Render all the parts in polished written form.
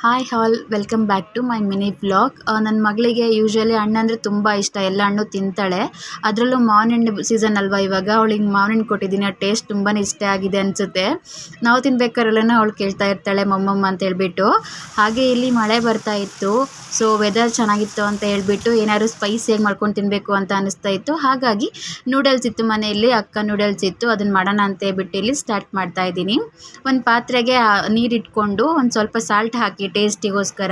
Hi all welcome back to my mini vlog. ನನ್ನ ಮಗಳಿಗೆ usually ಹಣ್ಣು ಅಂದರೆ ತುಂಬ ಇಷ್ಟ. ಎಲ್ಲ ಹಣ್ಣು ತಿಂತಾಳೆ. ಅದರಲ್ಲೂ ಮಾವಿನ ಹಣ್ಣು ಸೀಸನ್ ಅಲ್ವಾ ಇವಾಗ. ಅವಳಿಗೆ ಮಾವಿನ ಹಣ್ಣು ಕೊಟ್ಟಿದ್ದೀನಿ. ಆ ಟೇಸ್ಟ್ ತುಂಬಾ ಇಷ್ಟ ಆಗಿದೆ ಅನಿಸುತ್ತೆ. ನಾವು ತಿನ್ಬೇಕಾದ್ರಲ್ಲೇ ಅವಳು ಕೇಳ್ತಾ ಇರ್ತಾಳೆ ಮಮ್ಮಮ್ಮ ಅಂತ ಹೇಳ್ಬಿಟ್ಟು. ಹಾಗೆ ಇಲ್ಲಿ ಮಳೆ ಬರ್ತಾ ಇತ್ತು. ಸೊ ವೆದರ್ ಚೆನ್ನಾಗಿತ್ತು ಅಂತ ಹೇಳ್ಬಿಟ್ಟು ಏನಾದ್ರು ಸ್ಪೈಸಿಯಾಗಿ ಮಾಡ್ಕೊಂಡು ತಿನ್ನಬೇಕು ಅಂತ ಅನಿಸ್ತಾ ಇತ್ತು. ಹಾಗಾಗಿ ನೂಡಲ್ಸ್ ಇತ್ತು ಮನೆಯಲ್ಲಿ. ಅಕ್ಕ ನೂಡಲ್ಸ್ ಇತ್ತು, ಅದನ್ನು ಮಾಡೋಣ ಅಂತ ಹೇಳ್ಬಿಟ್ಟು ಇಲ್ಲಿ ಸ್ಟಾರ್ಟ್ ಮಾಡ್ತಾ ಇದ್ದೀನಿ. ಒಂದು ಪಾತ್ರೆಗೆ ನೀರು ಇಟ್ಕೊಂಡು ಒಂದು ಸ್ವಲ್ಪ ಸಾಲ್ಟ್ ಹಾಕಿ ಟೇಸ್ಟಿಗೋಸ್ಕರ.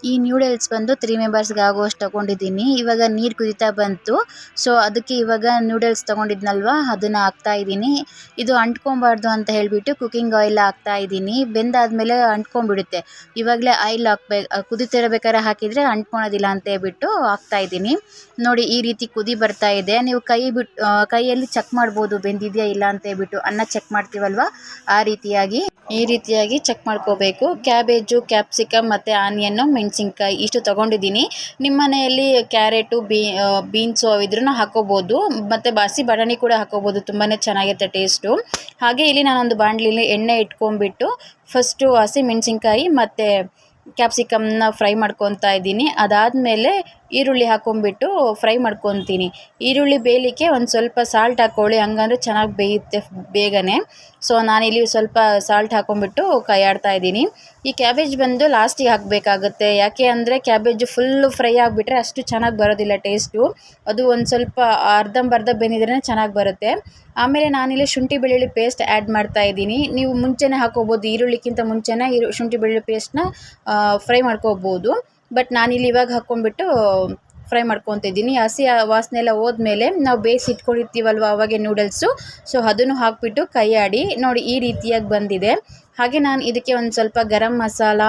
ಈ ನ್ಯೂಡಲ್ಸ್ ಬಂದು 3 ಮೆಂಬರ್ಸ್ಗೆ ಆಗುವಷ್ಟು ತಗೊಂಡಿದ್ದೀನಿ. ಇವಾಗ ನೀರು ಕುದೀತಾ ಬಂತು. ಸೊ ಅದಕ್ಕೆ ಇವಾಗ ನೂಡಲ್ಸ್ ತಗೊಂಡಿದ್ನಲ್ವ ಅದನ್ನು ಹಾಕ್ತಾ ಇದ್ದೀನಿ. ಇದು ಅಂಟ್ಕೊಬಾರ್ದು ಅಂತ ಹೇಳಿಬಿಟ್ಟು ಕುಕ್ಕಿಂಗ್ ಆಯಿಲ್ ಹಾಕ್ತಾ ಇದ್ದೀನಿ. ಬೆಂದಾದ್ಮೇಲೆ ಅಂಟ್ಕೊಂಡ್ಬಿಡುತ್ತೆ. ಇವಾಗಲೇ ಆಯಿಲ್ ಕುದೀತಿರಬೇಕಾದ್ರೆ ಹಾಕಿದರೆ ಅಂಟ್ಕೊಳೋದಿಲ್ಲ ಅಂತ ಹೇಳ್ಬಿಟ್ಟು ಹಾಕ್ತಾ ಇದ್ದೀನಿ. ನೋಡಿ ಈ ರೀತಿ ಕುದಿ ಬರ್ತಾ ಇದೆ. ನೀವು ಕೈಯಲ್ಲಿ ಚೆಕ್ ಮಾಡ್ಬೋದು ಬೆಂದಿದೆಯಾ ಇಲ್ಲ ಅಂತ ಹೇಳ್ಬಿಟ್ಟು. ಅನ್ನ ಚೆಕ್ ಮಾಡ್ತೀವಲ್ವ ಈ ರೀತಿಯಾಗಿ ಚೆಕ್ ಮಾಡ್ಕೋಬೇಕು. ಕ್ಯಾಬೇಜು, ಕ್ಯಾಪ್ಸಿಕಮ್ ಮತ್ತು ಆನಿಯನ್ನು, ಮೆಣಸಿನ್ಕಾಯಿ ಇಷ್ಟು ತೊಗೊಂಡಿದ್ದೀನಿ. ನಿಮ್ಮ ಮನೆಯಲ್ಲಿ ಕ್ಯಾರೆಟು, ಬೀನ್ಸು ಇದ್ರೂ ಹಾಕೋಬೋದು. ಮತ್ತು ಬಾಸಿ ಬಟಾಣಿ ಕೂಡ ಹಾಕೋಬೋದು. ತುಂಬಾ ಚೆನ್ನಾಗಿರುತ್ತೆ ಟೇಸ್ಟು. ಹಾಗೆ ಇಲ್ಲಿ ನಾನೊಂದು ಬಾಣಲಿಲಿ ಎಣ್ಣೆ ಇಟ್ಕೊಂಡ್ಬಿಟ್ಟು ಫಸ್ಟು ಹಸಿ ಮೆಣಸಿನ್ಕಾಯಿ ಮತ್ತು ಕ್ಯಾಪ್ಸಿಕಮ್ನ ಫ್ರೈ ಮಾಡ್ಕೊತಾ ಇದ್ದೀನಿ. ಅದಾದಮೇಲೆ ಈರುಳ್ಳಿ ಹಾಕ್ಕೊಂಬಿಟ್ಟು ಫ್ರೈ ಮಾಡ್ಕೊತೀನಿ. ಈರುಳ್ಳಿ ಬೇಯಲಿಕ್ಕೆ ಒಂದು ಸ್ವಲ್ಪ ಸಾಲ್ಟ್ ಹಾಕ್ಕೊಳ್ಳಿ, ಹಂಗಂದ್ರೆ ಚೆನ್ನಾಗಿ ಬೇಯುತ್ತೆ ಬೇಗನೆ. ಸೊ ನಾನಿಲ್ಲಿ ಸ್ವಲ್ಪ ಸಾಲ್ಟ್ ಹಾಕ್ಕೊಂಬಿಟ್ಟು ಕೈ ಆಡ್ತಾ ಇದ್ದೀನಿ. ಈ ಕ್ಯಾಬೇಜ್ ಬಂದು ಲಾಸ್ಟಿಗೆ ಹಾಕಬೇಕಾಗುತ್ತೆ. ಯಾಕೆ ಅಂದರೆ ಕ್ಯಾಬೇಜು ಫುಲ್ಲು ಫ್ರೈ ಆಗಿಬಿಟ್ರೆ ಅಷ್ಟು ಚೆನ್ನಾಗಿ ಬರೋದಿಲ್ಲ ಟೇಸ್ಟು. ಅದು ಒಂದು ಸ್ವಲ್ಪ ಅರ್ಧಂಬರ್ಧ ಬೆಂದಿದ್ರೇ ಚೆನ್ನಾಗಿ ಬರುತ್ತೆ. ಆಮೇಲೆ ನಾನಿಲ್ಲಿ ಶುಂಠಿ ಬೆಳ್ಳುಳ್ಳಿ ಪೇಸ್ಟ್ ಆ್ಯಡ್ ಮಾಡ್ತಾ ಇದ್ದೀನಿ. ನೀವು ಮುಂಚೆನೇ ಹಾಕೋಬೋದು, ಈರುಳ್ಳಿಕ್ಕಿಂತ ಮುಂಚೆನೇ ಶುಂಠಿ ಬೆಳ್ಳುಳ್ಳಿ ಪೇಸ್ಟ್ನ ಫ್ರೈ ಮಾಡ್ಕೋಬೋದು. ಬಟ್ ನಾನಿಲ್ಲಿ ಇವಾಗ ಹಾಕ್ಕೊಂಡ್ಬಿಟ್ಟು ಫ್ರೈ ಮಾಡ್ಕೊತಿದ್ದೀನಿ. ಹಸಿ ವಾಸನೆ ಎಲ್ಲ ಹೋದ್ಮೇಲೆ ನಾವು ಬೇಯಿಸಿ ಇಟ್ಕೊಂಡಿರ್ತೀವಲ್ವ ಅವಾಗೆ ನೂಡಲ್ಸು, ಸೊ ಅದನ್ನು ಹಾಕಿಬಿಟ್ಟು ಕೈ ಆಡಿ ನೋಡಿ ಈ ರೀತಿಯಾಗಿ ಬಂದಿದೆ. ಹಾಗೆ ನಾನು ಇದಕ್ಕೆ ಒಂದು ಸ್ವಲ್ಪ ಗರಂ ಮಸಾಲ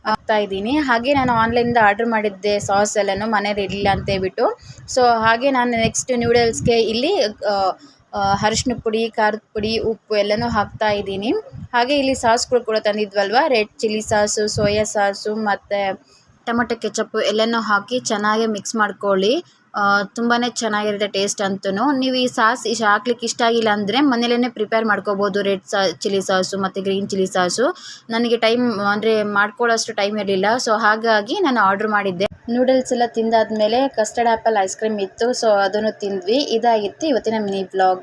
ಹಾಕ್ತಾ ಇದ್ದೀನಿ. ಹಾಗೆ ನಾನು ಆನ್ಲೈನಿಂದ ಆರ್ಡ್ರ್ ಮಾಡಿದ್ದೆ ಸಾಸ್ ಎಲ್ಲನೂ ಮನೇಲಿ ಇರಲಿಲ್ಲ ಅಂತ ಹೇಳ್ಬಿಟ್ಟು. ಸೊ ಹಾಗೆ ನಾನು ನೆಕ್ಸ್ಟ್ ನೂಡಲ್ಸ್ಗೆ ಇಲ್ಲಿ ಅರಿಶಿನ ಪುಡಿ, ಖಾರದ ಪುಡಿ, ಉಪ್ಪು ಎಲ್ಲನೂ ಹಾಕ್ತಾ ಇದ್ದೀನಿ. ಹಾಗೆ ಇಲ್ಲಿ ಸಾಸ್ಗಳು ಕೂಡ ತಂದಿದ್ವಲ್ವ, red chilli sauce, soya sauce ಮತ್ತು ಟೊಮೊಟೊ ಕೆಚಪ್ಪು ಎಲ್ಲನೂ ಹಾಕಿ ಚೆನ್ನಾಗಿ ಮಿಕ್ಸ್ ಮಾಡ್ಕೊಳ್ಳಿ. ತುಂಬಾ ಚೆನ್ನಾಗಿರುತ್ತೆ ಟೇಸ್ಟ್ ಅಂತೂ. ನೀವು ಈ ಸಾಸ್ ಹಾಕ್ಲಿಕ್ಕೆ ಇಷ್ಟ ಆಗಿಲ್ಲ ಅಂದರೆ ಮನೇಲೇ ಪ್ರಿಪೇರ್ ಮಾಡ್ಕೋಬೋದು. ರೆಡ್ ಚಿಲ್ಲಿ ಸಾಸು ಮತ್ತು ಗ್ರೀನ್ ಚಿಲ್ಲಿ ಸಾಸು. ನನಗೆ ಟೈಮ್ ಅಂದರೆ ಮಾಡ್ಕೊಳ್ಳೋಷ್ಟು ಟೈಮ್ ಇರಲಿಲ್ಲ. ಸೊ ಹಾಗಾಗಿ ನಾನು ಆರ್ಡ್ರ್ ಮಾಡಿದ್ದೆ. ನೂಡಲ್ಸ್ ಎಲ್ಲ ತಿಂದಾದ್ಮೇಲೆ ಕಸ್ಟರ್ಡ್ ಆ್ಯಪಲ್ ಐಸ್ ಕ್ರೀಮ್ ಇತ್ತು. ಸೊ ಅದನ್ನು ತಿಂದ್ವಿ. ಇದಾಗಿತ್ತು ಇವತ್ತಿನ ಮಿನಿ ವ್ಲಾಗ್.